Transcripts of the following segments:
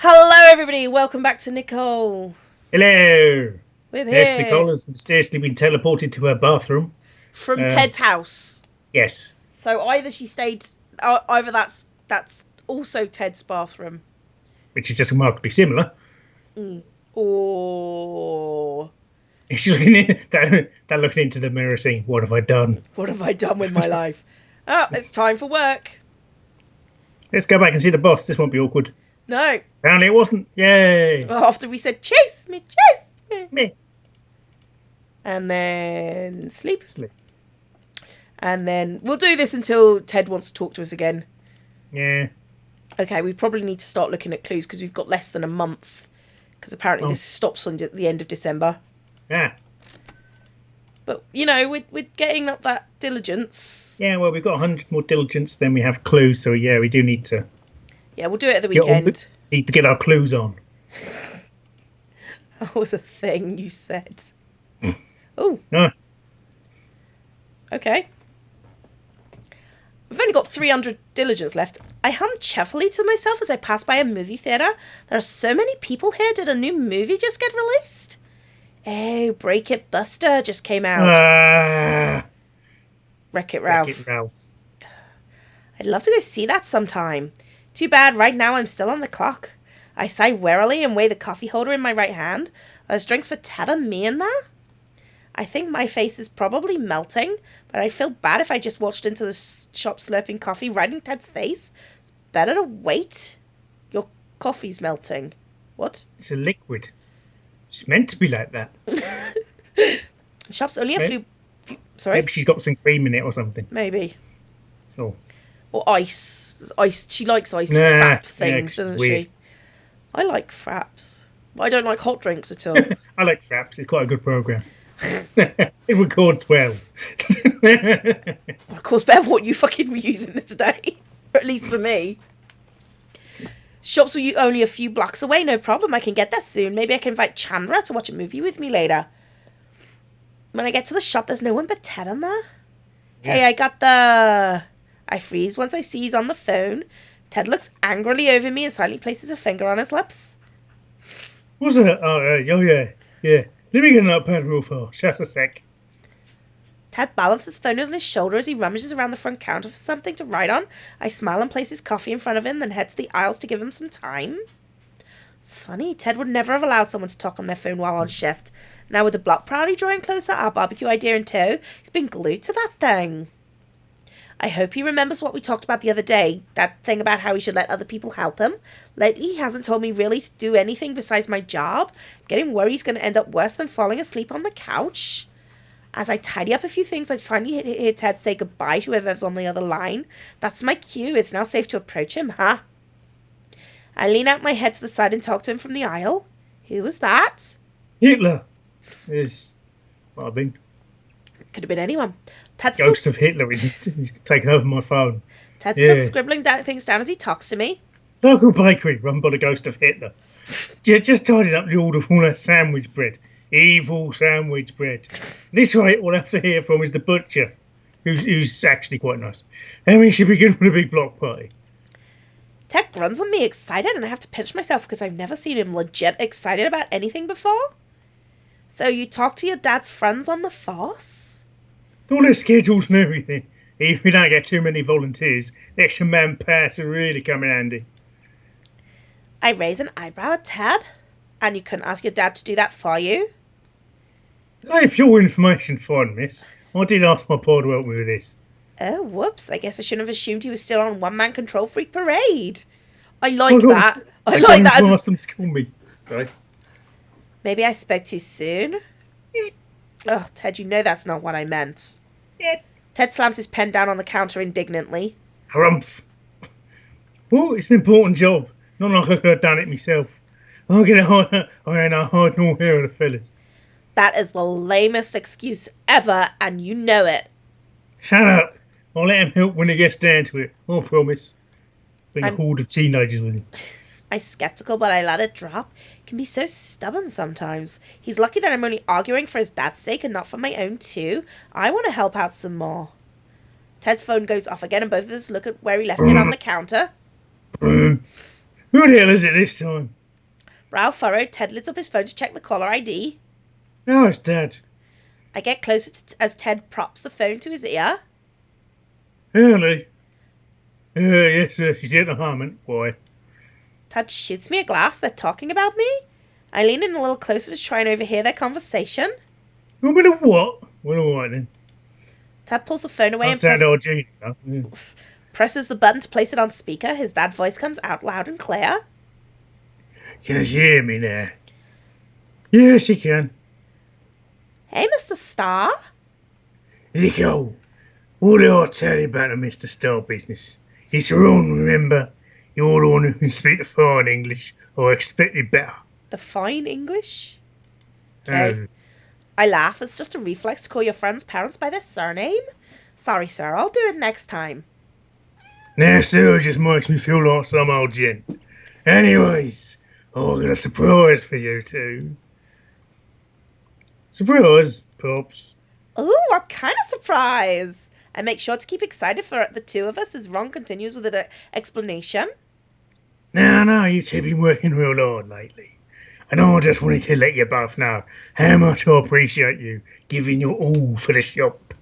Hello, everybody. Welcome back to Nicole. Hello. We're Yes, here Nicole has mysteriously been teleported to her bathroom. from Um, Ted's house. yes, So either she stayed, either that's also Ted's bathroom, which is just remarkably similar. or She's looking that looking into the mirror, saying, "What have I done?" what have I done with my life? Oh, it's time for work. Let's go back and see the boss. This won't be awkward. No, Apparently, it wasn't. Yay! after we said chase me, Me. and then sleep, Sleep. and then we'll do this until Ted wants to talk to us again. Yeah. Okay, we probably need to start looking at clues because we've got less than a month. Because apparently this stops on the end of December. Yeah. But, you know, we're getting up that diligence. Yeah. Well, we've got 100 more diligence than we have clues, so yeah, we do need to. Yeah, we'll do it at the weekend. Need to get our clues on. That was a thing you said. Oh, No. okay. We've only got 300 diligence left. I hum cheerfully to myself as I pass by a movie theatre. There are so many people here. Did a new movie just get released? Oh, Break It Buster just came out. Wreck-It Ralph. Wreck-It Ralph. I'd love to go see that sometime. Too bad right now I'm still on the clock. I sigh wearily and weigh the coffee holder in my right hand. There's drinks for Ted and me in there. I think my face is probably melting, but I'd feel bad if I just walked into the shop slurping coffee right in Ted's face. It's better to wait. Your coffee's melting. What? It's a liquid. It's meant to be like that. The shop's only a few... Sorry? Maybe she's got some cream in it or something. Maybe. Oh. Or ice. Ice. She likes iced Nah, frap things, yeah, doesn't weird. she? I like fraps. But I don't like hot drinks at all. I like Fraps. It's quite a good program. It records well. Of course, better what you fucking were using this day. Or at least for me. Shops were only a few blocks away, no problem. I can get there soon. Maybe I can invite Chandra to watch a movie with me later. When I get to the shop, there's no one but Ted in there. Yeah. Hey, I got the... I freeze once I see he's on the phone. Ted looks angrily over me and silently places a finger on his lips. What's that? Oh, yeah. Let me get that pad real fast. Just a sec. Ted balances his phone on his shoulder as he rummages around the front counter for something to write on. I smile and place his coffee in front of him, then head to the aisles to give him some time. It's funny, Ted would never have allowed someone to talk on their phone while on shift. Now with the block party drawing closer, our barbecue idea in tow, he's been glued to that thing. I hope he remembers what we talked about the other day, that thing about how he should let other people help him. Lately, he hasn't told me really to do anything besides my job. I'm getting worried he's going to end up worse than falling asleep on the couch. As I tidy up a few things, I finally hear Ted say goodbye to whoever's on the other line. That's my cue. It's now safe to approach him, huh? I lean out my head to the side and talk to him from the aisle. Who was that? Hitler is what I've been. Could have been anyone. Ted's Ghost of Hitler is taking over my phone. Ted's still scribbling things down as he talks to me. Local bakery run by the ghost of Hitler. Just tidied up the order for all that sandwich bread. Evil sandwich bread. This way, all I have to hear from is the butcher, who's actually quite nice. And we should begin with a big block party. Ted grunts on me excited, and I have to pinch myself because I've never seen him legit excited about anything before. So you talk to your dad's friends on the force? All their schedules and everything. If we don't get too many volunteers, extra manpower to really come in handy. I raise an eyebrow at Ted. And you couldn't ask your dad to do that for you? If your information, fine, miss. I did ask my pa to help me with this. Oh, whoops. I guess I shouldn't have assumed he was still on one-man control freak parade. I like that. I like that. I asked them to call me. Okay. Maybe I spoke too soon? Oh, Ted, you know that's not what I meant. Ted slams his pen down on the counter indignantly. Harumph. Well, it's an important job. Not like I could have done it myself. I'll get it hard. I ain't a hard no hair of the fellas. That is the lamest excuse ever, and you know it. Shut up. I'll let him help when he gets down to it. I promise. Bring a horde of teenagers with him. I'm skeptical, but I let it drop. He can be so stubborn sometimes. He's lucky that I'm only arguing for his dad's sake and not for my own too. I want to help out some more. Ted's phone goes off again, and both of us look at where he left it on the counter. Who the hell is it this time? Brow furrowed, Ted lids up his phone to check the caller ID. No, it's Dad. I get closer as Ted props the phone to his ear. Early. Yes, sir. She's here at the moment, boy. Ted shoots me a glass. They're talking about me. I lean in a little closer to try and overhear their conversation. A bit of what? Well, all right then. Ted pulls the phone away and presses the button to place it on speaker. His dad's voice comes out loud and clear. Can she hear me now? Yes, she can. Hey, Mr. Starr. Nicole, what did I tell you about the Mr. Starr business? It's wrong, remember? You're the one who can speak the fine English, or I expected better. The fine English? Okay. I laugh. It's just a reflex to call your friend's parents by their surname. Sorry, sir. I'll do it next time. Now, sir, it just makes me feel like some old gent. Anyways, I've got a surprise for you two. Surprise, Pops. Ooh, what kind of surprise? I make sure to keep excited for the two of us as Ron continues with an explanation. No, you two have been working real hard lately. And I just wanted to let you both know how much I appreciate you giving your all for the shop.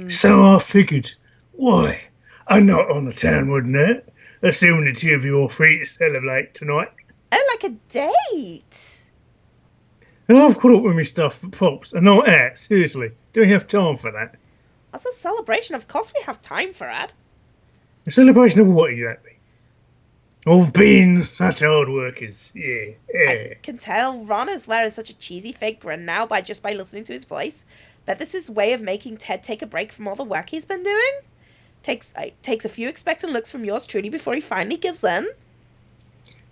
So I figured, why? A night on the town, wouldn't it? Assuming the two of you are free to celebrate tonight. Oh, like a date? And I've caught up with my stuff for Pops. A night out, seriously. Do we have time for that? That's a celebration. Of course we have time for it. A celebration of what exactly? Of being such hard workers. Yeah. I can tell Ron is wearing such a cheesy fake grin now by listening to his voice. But this is his way of making Ted take a break from all the work he's been doing. Takes a few expectant looks from yours truly before he finally gives in.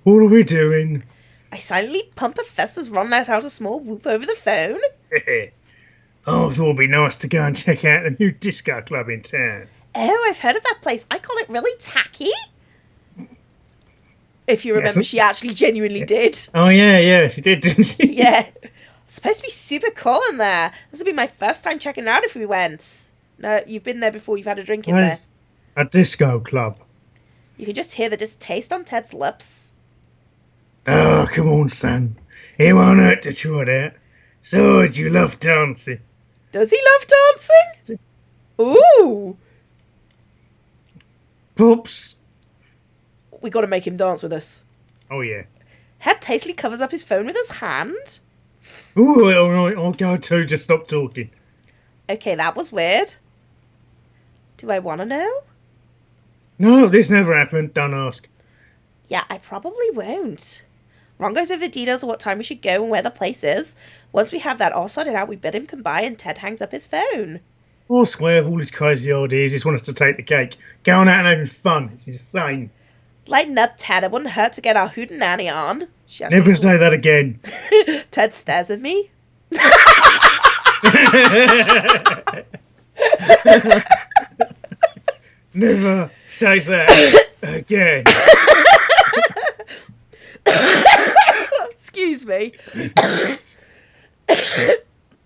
What are we doing? I silently pump a fist as Ron lets out a small whoop over the phone. I thought it'd be nice to go and check out the new disco club in town. Oh, I've heard of that place. I call it really tacky. If you remember, she actually genuinely did. Oh, yeah, she did, didn't she? Yeah. It's supposed to be super cool in there. This would be my first time checking it out if we went. No, you've been there before. You've had a drink in there. A disco club. You can just hear the distaste on Ted's lips. Oh, come on, son. It won't hurt to try it out. So, you love dancing. Does he love dancing? Ooh. Pops. We got to make him dance with us. Oh, yeah. Ted tastefully covers up his phone with his hand. Ooh, all right, I'll go too. Just stop talking. Okay, that was weird. Do I want to know? No, this never happened. Don't ask. Yeah, I probably won't. Ron goes over the details of what time we should go and where the place is. Once we have that all sorted out, we bid him goodbye and Ted hangs up his phone. Oh, Square, with all his crazy ideas, just want us to take the cake. Going out and having fun. It's insane. Lighten up, Ted. It wouldn't hurt to get our hootenanny on. Never say that again. Ted stares at me. Never say that again. Excuse me.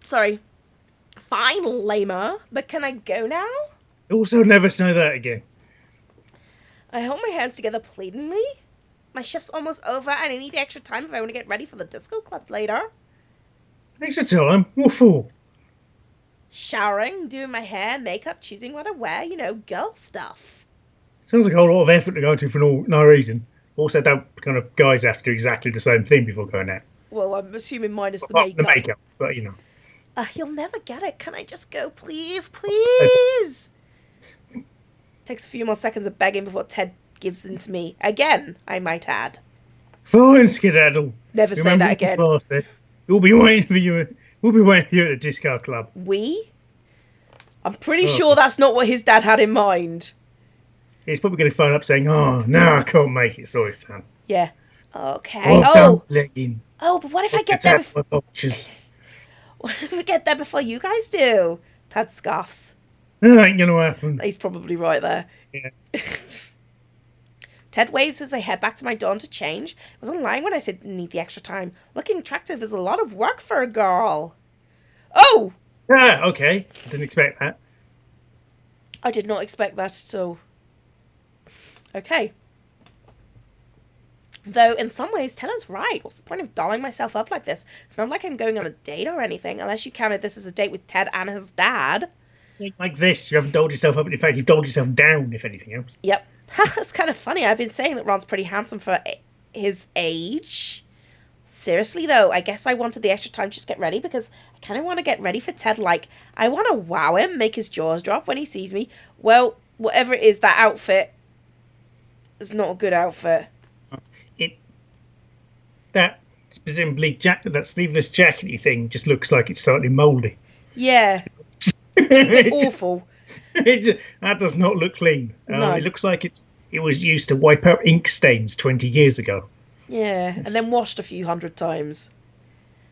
Sorry. Fine, lamer. But can I go now? Also, never say that again. I hold my hands together pleadingly. My shift's almost over and I need the extra time if I want to get ready for the disco club later. Extra time? What for? Showering, doing my hair, makeup, choosing what I wear, girl stuff. Sounds like a whole lot of effort to go to for no reason. Also, don't kind of guys have to do exactly the same thing before going out. Well, I'm assuming minus the makeup. But, you'll never get it. Can I just go, please? Please? Takes a few more seconds of begging before Ted gives them to me. Again, I might add. Fine, skedaddle. Never say that again. We'll be waiting for you. We'll be waiting for you at the disco club. We? I'm pretty sure that's not what his dad had in mind. He's probably going to phone up saying, "Oh, no, I can't make it. Sorry, son." Yeah. Okay. Well, oh, but what if I get there before... What if I get there before you guys do? Ted scoffs. That ain't going to happen. He's probably right there. Yeah. Ted waves as I head back to my dorm to change. I wasn't lying when I said need the extra time. Looking attractive is a lot of work for a girl. Oh! Ah, okay. I didn't expect that. I did not expect that, so... Okay. Though, in some ways, Tella's right. What's the point of dolling myself up like this? It's not like I'm going on a date or anything, unless you counted this as a date with Ted and his dad. Like this, you haven't dolled yourself up. In fact, you've dolled yourself down, if anything else. Yep. That's kind of funny. I've been saying that Ron's pretty handsome for his age. Seriously, though, I guess I wanted the extra time to just get ready because I kind of want to get ready for Ted. Like, I want to wow him, make his jaws drop when he sees me. Well, whatever it is, that outfit is not a good outfit. That presumably that sleeveless jackety thing just looks like it's slightly mouldy. Yeah. It's awful. That does not look clean. No. It looks like it was used to wipe out ink stains 20 years ago. Yeah, and then washed a few hundred times.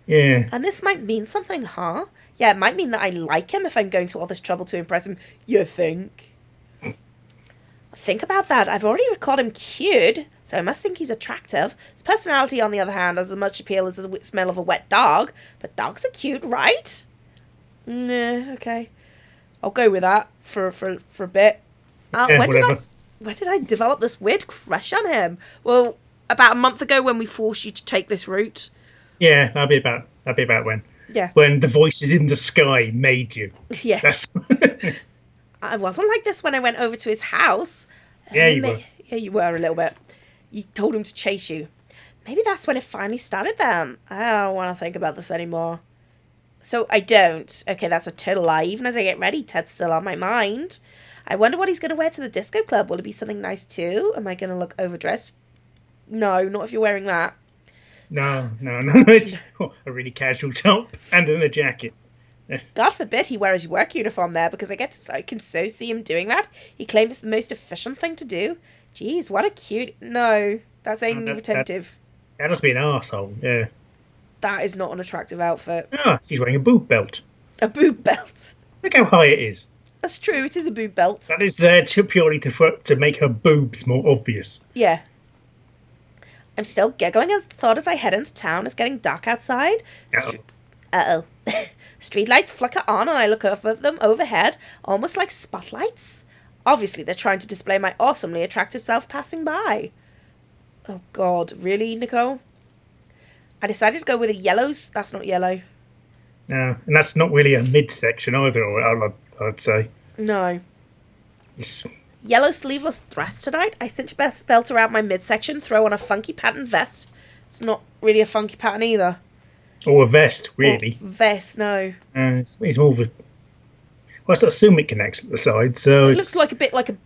Yeah. And this might mean something, huh? Yeah, it might mean that I like him if I'm going to all this trouble to impress him. You think? Think about that. I've already called him cute, so I must think he's attractive. His personality, on the other hand, has as much appeal as the smell of a wet dog. But dogs are cute, right? Nah, okay. I'll go with that for a bit. When did I develop this weird crush on him? Well, about a month ago when we forced you to take this route. Yeah, that'd be about when. Yeah. When the voices in the sky made you. Yes. I wasn't like this when I went over to his house. Yeah, you were. Yeah, you were a little bit. You told him to chase you. Maybe that's when it finally started then. I don't want to think about this anymore. So I don't. Okay, that's a total lie. Even as I get ready, Ted's still on my mind. I wonder what he's going to wear to the disco club. Will it be something nice too? Am I going to look overdressed? No, not if you're wearing that. No. It's a really casual top and then a jacket. God forbid he wear his work uniform there, because I can so see him doing that. He claims it's the most efficient thing to do. Jeez, what a cute... No, that's ain't attentive. That must be an arsehole, yeah. That is not an attractive outfit. Ah, she's wearing a boob belt. A boob belt. Look how high it is. That's true, it is a boob belt. That is there purely to make her boobs more obvious. Yeah. I'm still giggling at the thought as I head into town. It's getting dark outside. Uh-oh. Streetlights flicker on and I look up at them overhead, almost like spotlights. Obviously, they're trying to display my awesomely attractive self passing by. Oh, God. Really, Nicole? I decided to go with a yellows. That's not yellow. No, and that's not really a midsection either, I'd say. No. It's... Yellow sleeveless dress tonight. I cinch best belt around my midsection, throw on a funky pattern vest. It's not really a funky pattern either. Or a vest, really. Vest, no. It's more of a... Well, I assume it connects at the side, so it looks like a bit like a...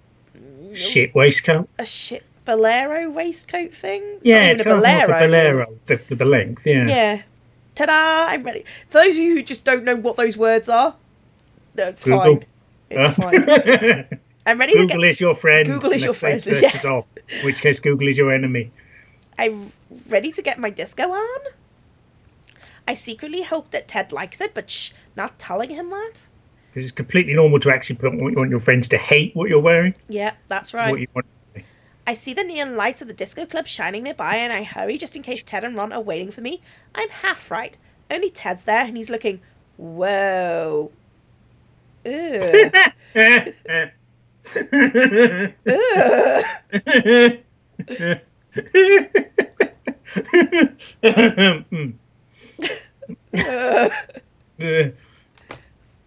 shit waistcoat. A shit bolero waistcoat thing? It's kind of like a bolero with the length, yeah. Yeah. Ta-da! I'm ready. For those of you who just don't know what those words are, no, it's Google. fine. It's fine. I'm ready Google to get... is your friend. Google is your friend. Search is off. In which case, Google is your enemy. I'm ready to get my disco on. I secretly hope that Ted likes it, but not telling him that. Because it's completely normal to actually want your friends to hate what you're wearing. Yeah, that's right. What you want. I see the neon lights of the disco club shining nearby, and I hurry just in case Ted and Ron are waiting for me. I'm half right. Only Ted's there, and he's looking... Whoa. Ew.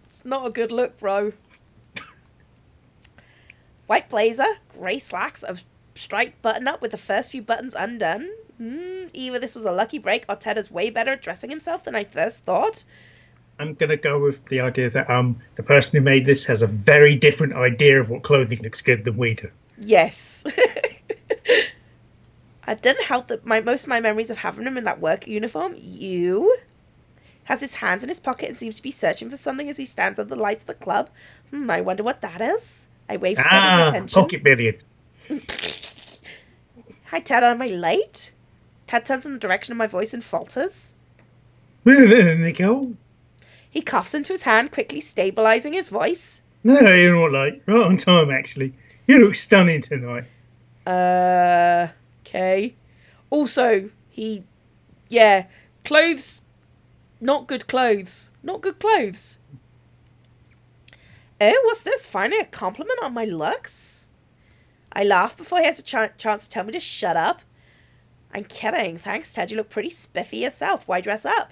It's not a good look, bro. White blazer, grey slacks, a striped button-up with the first few buttons undone. Either this was a lucky break or Ted is way better at dressing himself than I first thought. I'm going to go with the idea that the person who made this has a very different idea of what clothing looks good than we do. Yes. It didn't help that most of my memories of having him in that work uniform, has his hands in his pocket and seems to be searching for something as he stands under the lights of the club. I wonder what that is. I wave to get his attention. Pocket billiards. Hi, Ted, am I late? Ted turns in the direction of my voice and falters. Nicole? He coughs into his hand, quickly stabilizing his voice. No, you're not late. Right on time, actually. You look stunning tonight. Okay. Also, clothes. Not good clothes. Not good clothes. Oh, what's this? Finally a compliment on my looks? I laugh before he has a chance to tell me to shut up. I'm kidding. Thanks, Ted. You look pretty spiffy yourself. Why dress up?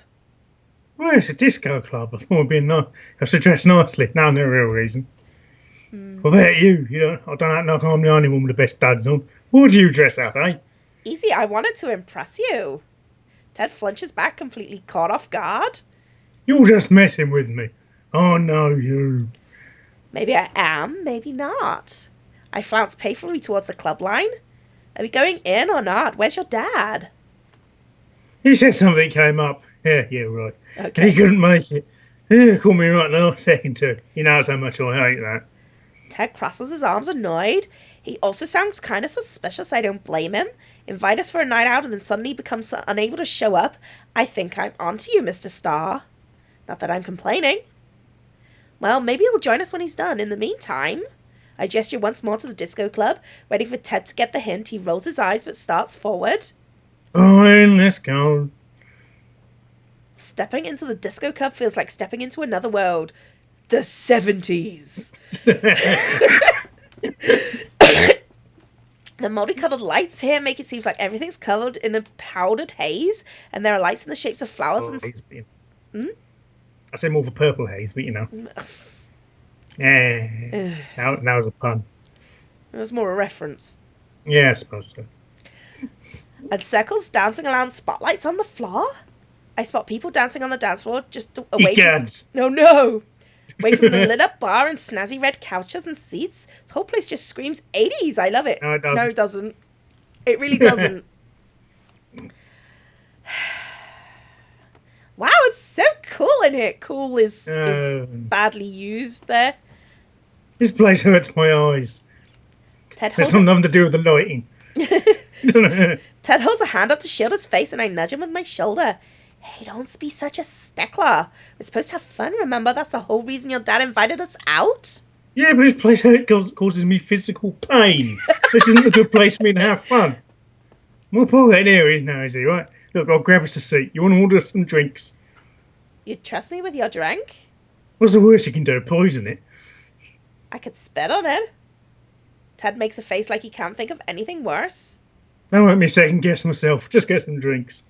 Well, it's a disco club. I thought it'd be nice. I have to dress nicely. No real reason. What about you? I don't act like I'm the only one with the best duds on. Why do you dress up, eh? Easy, I wanted to impress you. Ted flinches back, completely caught off guard. You're just messing with me. Oh, no, you. Maybe I am, maybe not. I flounce playfully towards the club line. Are we going in or not? Where's your dad? He said something came up. Yeah, right. Okay. He couldn't make it. Yeah, called me right now, second too. He knows how much I hate that. Ted crosses his arms, annoyed. He also sounds kind of suspicious. I don't blame him. Invite us for a night out and then suddenly becomes unable to show up. I think I'm onto you, Mr. Starr. Not that I'm complaining. Well, maybe he'll join us when he's done. In the meantime, I gesture once more to the disco club, waiting for Ted to get the hint. He rolls his eyes but starts forward. Fine, let's go. Stepping into the disco club feels like stepping into another world. The 70s. The multicolored lights here make it seem like everything's covered in a powdered haze, and there are lights in the shapes of flowers I say more of a purple haze, but Yeah. Now's a pun. It was more a reference. Yeah, I suppose so. And circles dancing around spotlights on the floor. I spot people dancing on the dance floor just away from... Oh no! Away from the lit up bar and snazzy red couches and seats. This whole place just screams 80s. I love it. No, it doesn't. No, it doesn't. It really doesn't. Wow, it's so cool in here. Cool is badly used there. This place hurts my eyes. There's nothing to do with the lighting. Ted holds a hand up to shield his face and I nudge him with my shoulder. Hey, don't be such a stickler. We're supposed to have fun, remember? That's the whole reason your dad invited us out. Yeah, but this place causes me physical pain. This isn't a good place for me to have fun. We'll pull that here now, is he, right? Look, I'll grab us a seat. You want to order some drinks? You trust me with your drink? What's the worst you can do? Poison it? I could spit on it. Ted makes a face like he can't think of anything worse. Don't let me second guess myself. Just get some drinks.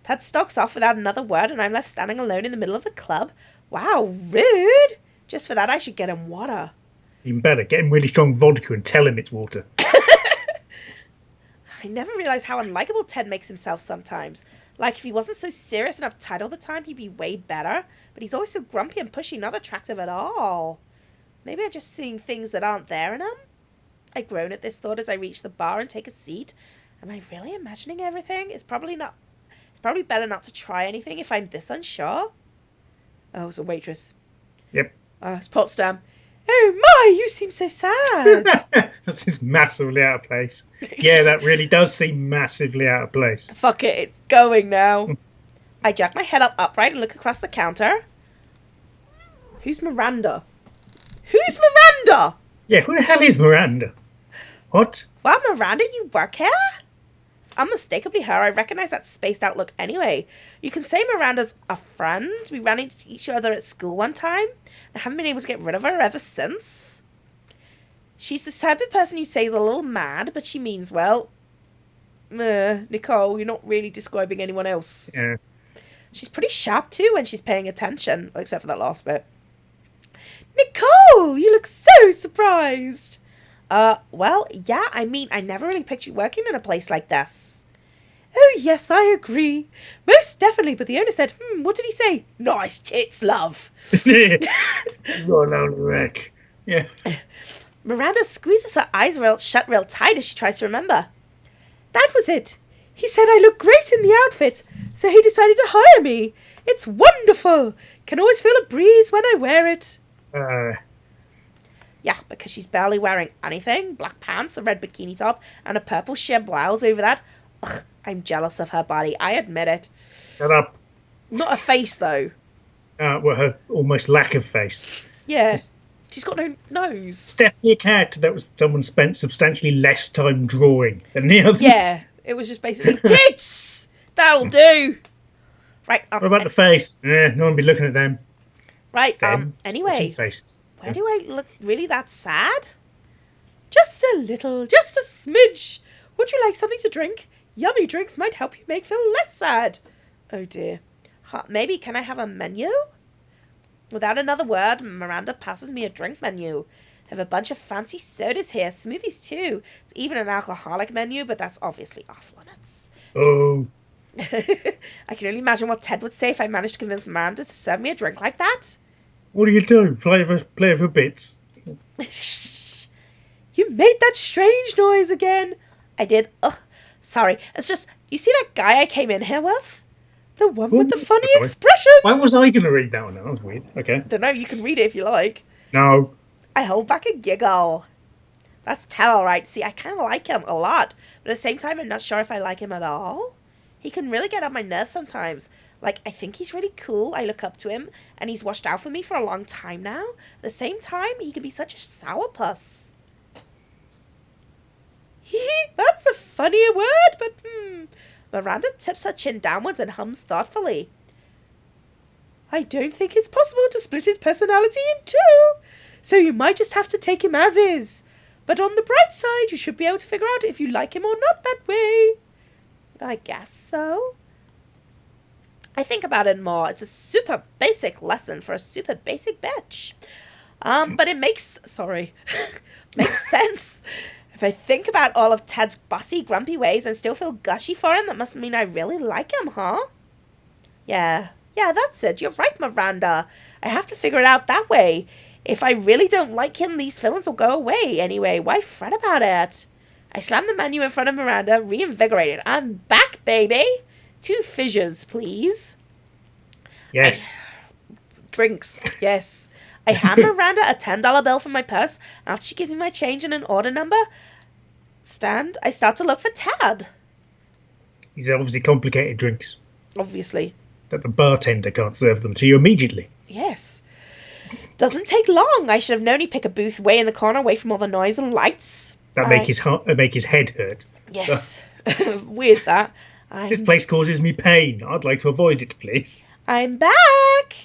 Ted stalks off without another word and I'm left standing alone in the middle of the club. Wow, rude. Just for that I should get him water. Even better, get him really strong vodka and tell him it's water. I never realised how unlikable Ted makes himself sometimes. Like, if he wasn't so serious and uptight all the time, he'd be way better. But he's always so grumpy and pushy, not attractive at all. Maybe I'm just seeing things that aren't there in him? I groan at this thought as I reach the bar and take a seat. Am I really imagining everything? It's probably better not to try anything if I'm this unsure. Oh, it's a waitress. Yep. It's Potsdam. Oh my, you seem so sad. That seems massively out of place. Yeah, that really does seem massively out of place. Fuck it, it's going now. I jack my head up upright and look across the counter. Who's Miranda? Who's Miranda? Yeah, who the hell is Miranda? What? Wow, Miranda, you work here? It's unmistakably her. I recognize that spaced out look anyway. You can say Miranda's a friend. We ran into each other at school one time. I haven't been able to get rid of her ever since. She's the type of person you say is a little mad, but she means well. Nicole, you're not really describing anyone else. Yeah. She's pretty sharp too when she's paying attention, except for that last bit. Nicole, you look so surprised. Well, yeah, I mean, I never really pictured you working in a place like this. Oh, yes, I agree. Most definitely, but the owner said, what did he say? Nice tits, love. Roll on the wreck. Yeah. Miranda squeezes her eyes shut real tight as she tries to remember. That was it. He said I look great in the outfit, so he decided to hire me. It's wonderful. Can always feel a breeze when I wear it. Yeah, because she's barely wearing anything. Black pants, a red bikini top, and a purple sheer blouse over that. Ugh, I'm jealous of her body. I admit it. Shut up. Not a face, though. Well, her almost lack of face. Yeah. She's got no nose. It's definitely a character that was someone spent substantially less time drawing than the others. Yeah, it was just basically tits! That'll do! Right. What about the face? No one be looking at them. Right, them. Anyway. Faces. Why do I look really that sad? Just a little, just a smidge. Would you like something to drink? Yummy drinks might help you make feel less sad. Oh dear. Maybe can I have a menu? Without another word, Miranda passes me a drink menu. I have a bunch of fancy sodas here, smoothies too. It's even an alcoholic menu, but that's obviously off limits. Oh. I can only imagine what Ted would say if I managed to convince Miranda to serve me a drink like that. What do you do? Play for bits? You made that strange noise again. I did. Ugh, sorry. It's just, you see that guy I came in here with? The one with the funny expression. Why was I going to read that one? That was weird. Okay. Don't know. You can read it if you like. No. I hold back a giggle. That's Ted, all right. See, I kind of like him a lot, but at the same time, I'm not sure if I like him at all. He can really get on my nerves sometimes. Like, I think he's really cool. I look up to him, and he's watched out for me for a long time now. At the same time, he can be such a sourpuss. That's a funnier word, but Miranda tips her chin downwards and hums thoughtfully. I don't think it's possible to split his personality in two, so you might just have to take him as is. But on the bright side, you should be able to figure out if you like him or not that way. I guess so. I think about it more. It's a super basic lesson for a super basic bitch. But it makes sense. If I think about all of Ted's bossy, grumpy ways and still feel gushy for him, that must mean I really like him, huh? Yeah, that's it. You're right, Miranda. I have to figure it out that way. If I really don't like him, these feelings will go away anyway. Why fret about it? I slam the menu in front of Miranda, reinvigorated. I'm back, baby. 2 fissures, please. Yes. Drinks, yes. I hand Miranda a $10 bill from my purse, and after she gives me my change and an order number, I start to look for Tad. These are obviously complicated drinks. Obviously. That the bartender can't serve them to you immediately. Yes. Doesn't take long. I should have known he'd pick a booth way in the corner away from all the noise and lights. That make his head hurt. Yes. Weird that. This place causes me pain. I'd like to avoid it, please. I'm back.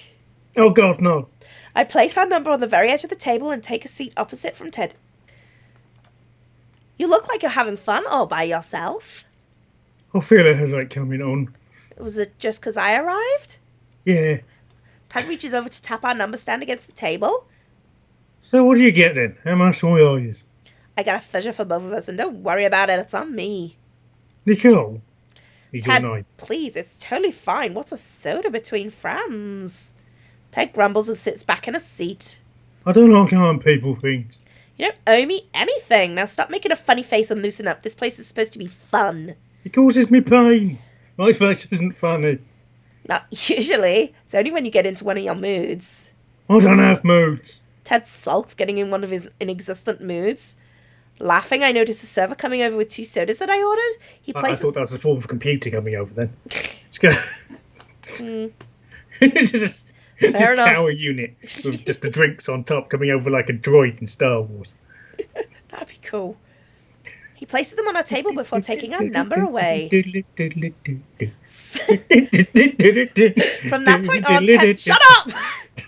Oh, God, no. I place our number on the very edge of the table and take a seat opposite from Ted. You look like you're having fun all by yourself. I feel a headache coming on. Was it just because I arrived? Yeah. Ted reaches over to tap our number stand against the table. So what do you get then? How much are yours? I got a fissure for both of us, and don't worry about it. It's on me. Nicole. Ted, please, it's totally fine. What's a soda between friends? Ted grumbles and sits back in a seat. I don't like telling people things. You don't owe me anything. Now stop making a funny face and loosen up. This place is supposed to be fun. It causes me pain. My face isn't funny. Not usually. It's only when you get into one of your moods. I don't have moods. Ted sulks, getting in one of his inexistent moods. Laughing, I notice a server coming over with 2 sodas that I ordered. I thought that was a form of computer coming over then. It's good. Just Fair enough. Tower unit with just the drinks on top coming over like a droid in Star Wars. That'd be cool. He places them on our table before taking our number away. From that point on, Ted, shut up!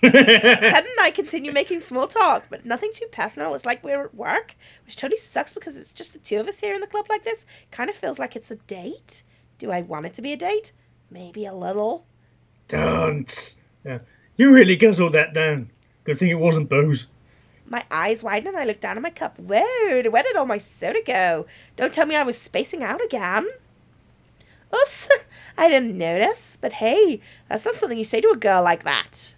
Ted and I continue making small talk, but nothing too personal. It's like we're at work, which totally sucks because it's just the 2 of us here in the club like this. Kind of feels like it's a date. Do I want it to be a date? Maybe a little. Don't. You really guzzled that down. Good thing it wasn't booze. My eyes widen and I look down at my cup. Whoa, where did all my soda go? Don't tell me I was spacing out again. Oops, I didn't notice. But hey, that's not something you say to a girl like that.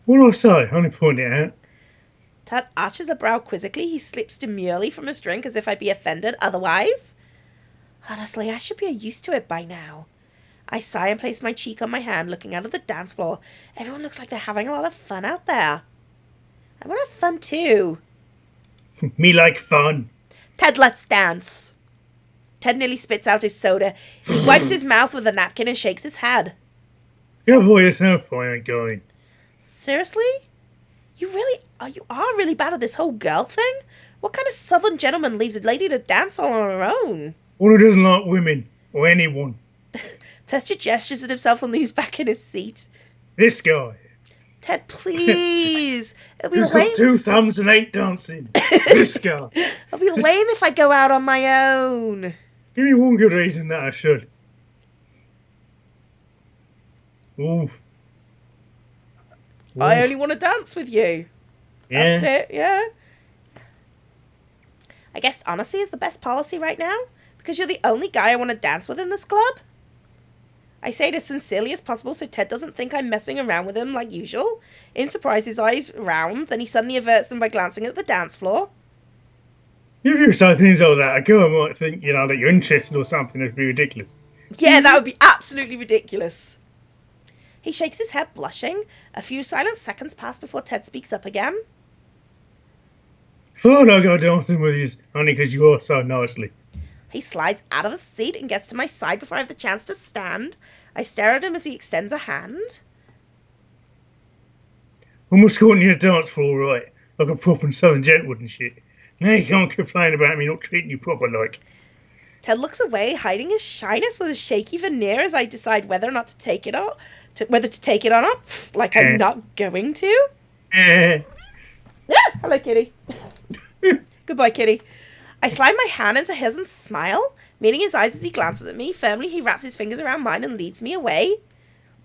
What do I say? Only point it out. Ted arches a brow quizzically. He slips demurely from his drink as if I'd be offended otherwise. Honestly, I should be used to it by now. I sigh and place my cheek on my hand, looking out at the dance floor. Everyone looks like they're having a lot of fun out there. I want to have fun too. Me like fun. Ted, let's dance. Ted nearly spits out his soda. He wipes his mouth with a napkin and shakes his head. Go for yourself, I ain't going. Seriously? You are really bad at this whole girl thing? What kind of southern gentleman leaves a lady to dance all on her own? One who doesn't like women, or anyone. Tester gestures at himself and leans back in his seat. This guy. Ted, please. It'll be Who's lame. got 2 thumbs and 8 dancing. This guy. It'll be lame if I go out on my own. Give me one good reason that I should. Ooh. I Ooh. only want to dance with you. That's Yeah. it, yeah. I guess honesty is the best policy right now, because you're the only guy I want to dance with in this club. I say it as sincerely as possible so Ted doesn't think I'm messing around with him like usual. In surprise, his eyes round, then he suddenly averts them by glancing at the dance floor. If you say things like that, a girl might think, that you're interested or something. It'd be ridiculous. Yeah, that would be absolutely ridiculous. He shakes his head, blushing. A few silent seconds pass before Ted speaks up again. Thought I'd go dancing with you, only because you are so nicely. He slides out of his seat and gets to my side before I have the chance to stand. I stare at him as he extends a hand. I'm escorting you to dance floor, right? Like a proper southern gentleman and shit. Now you can't complain about me not treating you proper like. Ted looks away, hiding his shyness with a shaky veneer as I decide whether or not to take it or whether to take it or not. Like I'm not going to. Yeah, hello, kitty. Goodbye, kitty. I slide my hand into his and smile, meeting his eyes as he glances at me. Firmly, he wraps his fingers around mine and leads me away.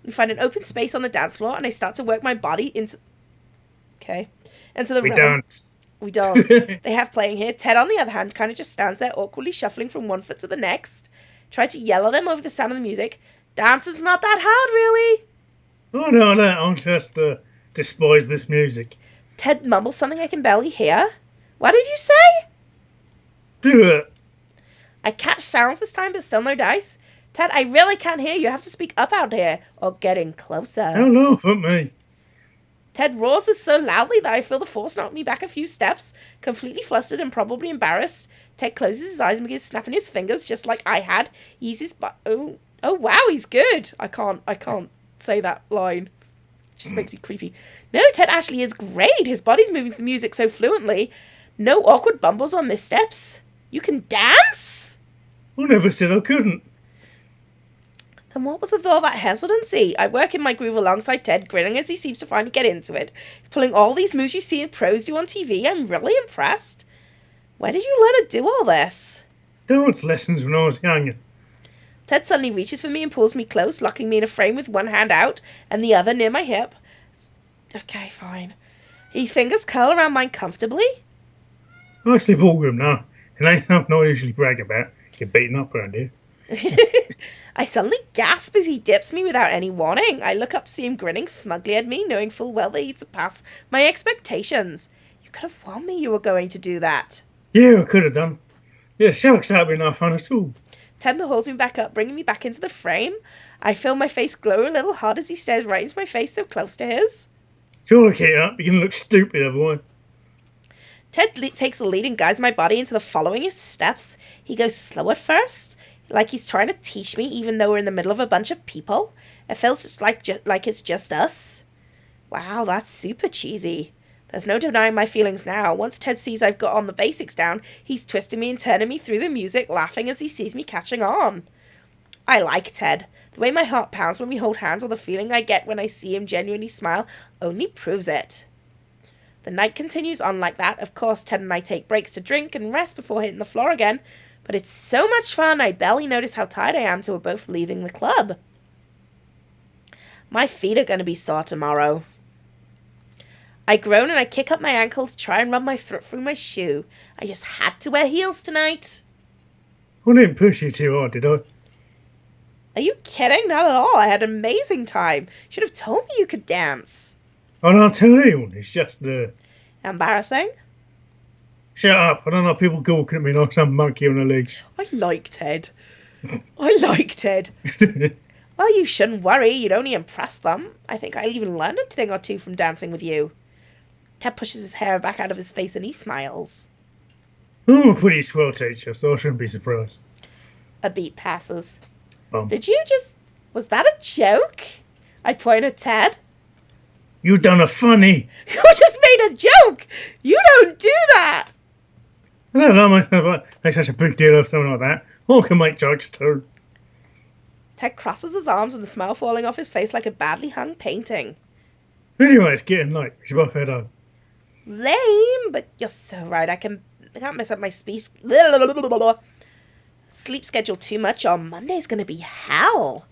We find an open space on the dance floor, and I start to work my body into the We realm. dance. We dance. They have playing here. Ted, on the other hand, kind of just stands there awkwardly shuffling from one foot to the next. Try to yell at him over the sound of the music. Dance is not that hard, really. Oh, no, I'll just despise this music. Ted mumbles something I can barely hear. What did you say? Do it. I catch sounds this time, but still no dice. Ted, I really can't hear you. You have to speak up out here, or getting closer. Don't laugh at me. Ted roars this so loudly that I feel the force knock me back a few steps, completely flustered and probably embarrassed. Ted closes his eyes and begins snapping his fingers just like I had. He uses oh wow, he's good. I can't say that line. It just makes me creepy. No, Ted actually is great. His body's moving to the music so fluently. No awkward bumbles or missteps. You can dance? I never said I couldn't. Then what was with all that hesitancy? I work in my groove alongside Ted, grinning as he seems to finally get into it. He's pulling all these moves you see pros do on TV. I'm really impressed. Where did you learn to do all this? Dance lessons when I was younger. Ted suddenly reaches for me and pulls me close, locking me in a frame with one hand out and the other near my hip. Okay, fine. His fingers curl around mine comfortably. I actually ballroom now, and ain't something I usually brag about. Get beaten up around here. I suddenly gasp as he dips me without any warning. I look up to see him grinning smugly at me, knowing full well that he surpassed my expectations. You could have warned me you were going to do that. Yeah, I could have done. Yeah, sharks that'd be no fun at all. Ted holds me back up, bringing me back into the frame. I feel my face glow a little hard as he stares right into my face so close to his. Sure, keep it up. You're gonna look stupid otherwise. Ted takes the lead and guides my body into the following his steps. He goes slow at first, like he's trying to teach me even though we're in the middle of a bunch of people. It feels just like it's just us. Wow, that's super cheesy. There's no denying my feelings now. Once Ted sees I've got on the basics down, he's twisting me and turning me through the music, laughing as he sees me catching on. I like Ted. The way my heart pounds when we hold hands or the feeling I get when I see him genuinely smile only proves it. The night continues on like that. Of course, Ted and I take breaks to drink and rest before hitting the floor again, but it's so much fun I barely notice how tired I am till we're both leaving the club. My feet are going to be sore tomorrow. I groan and I kick up my ankle to try and rub my foot through my shoe. I just had to wear heels tonight. I didn't push you too hard, did I? Are you kidding? Not at all. I had an amazing time. You should have told me you could dance. I don't tell anyone. It's just Embarrassing? Shut up. I don't know people gawking at me like some monkey on a leash. I like Ted. I like Ted. Well, you shouldn't worry. You'd only impress them. I think I even learned a thing or two from dancing with you. Ted pushes his hair back out of his face and he smiles. I'm a pretty swell teacher, so I shouldn't be surprised. A beat passes. Did you just... Was that a joke? I point at Ted. You done a funny. You just made a joke. You don't do that. I don't know, make such a big deal of something like that. I can make jokes too. Ted crosses his arms and the smile falling off his face like a badly hung painting. Anyway, it's getting late. We should both head home. Lame, but you're so right. I can't mess up my speech. Sleep schedule too much on Monday's gonna be hell.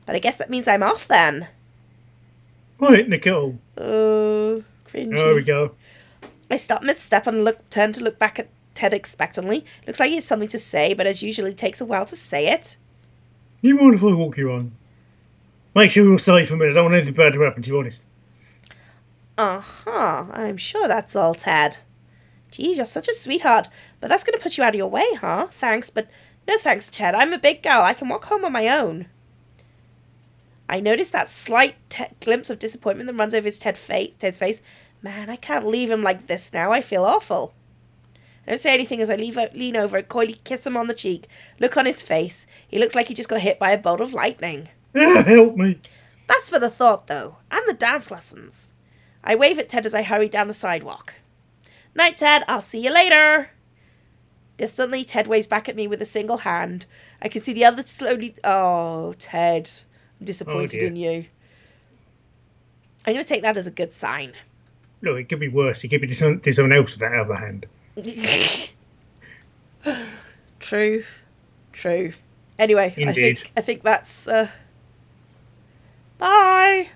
But I guess that means I'm off then. Right, Nicole. Oh, cringy. There we go. I stop mid-step and turn to look back at Ted expectantly. Looks like he has something to say, but as usual, it takes a while to say it. You mind if I walk you on? Make sure you're safe for a minute. I don't want anything bad to happen, to be honest. Uh-huh. I'm sure that's all, Ted. Geez, you're such a sweetheart. But that's going to put you out of your way, huh? Thanks, but no thanks, Ted. I'm a big girl. I can walk home on my own. I notice that slight glimpse of disappointment that runs over Ted's face. Man, I can't leave him like this now. I feel awful. I don't say anything as I lean over and coyly kiss him on the cheek. Look on his face. He looks like he just got hit by a bolt of lightning. Help me. That's for the thought, though, and the dance lessons. I wave at Ted as I hurry down the sidewalk. Night, Ted. I'll see you later. Distantly, Ted waves back at me with a single hand. I can see the other slowly... Oh, Ted. I'm disappointed in you. I'm going to take that as a good sign. Look, it could be worse. He could be do someone else with that other hand. True. Anyway, Indeed. I think that's... Bye!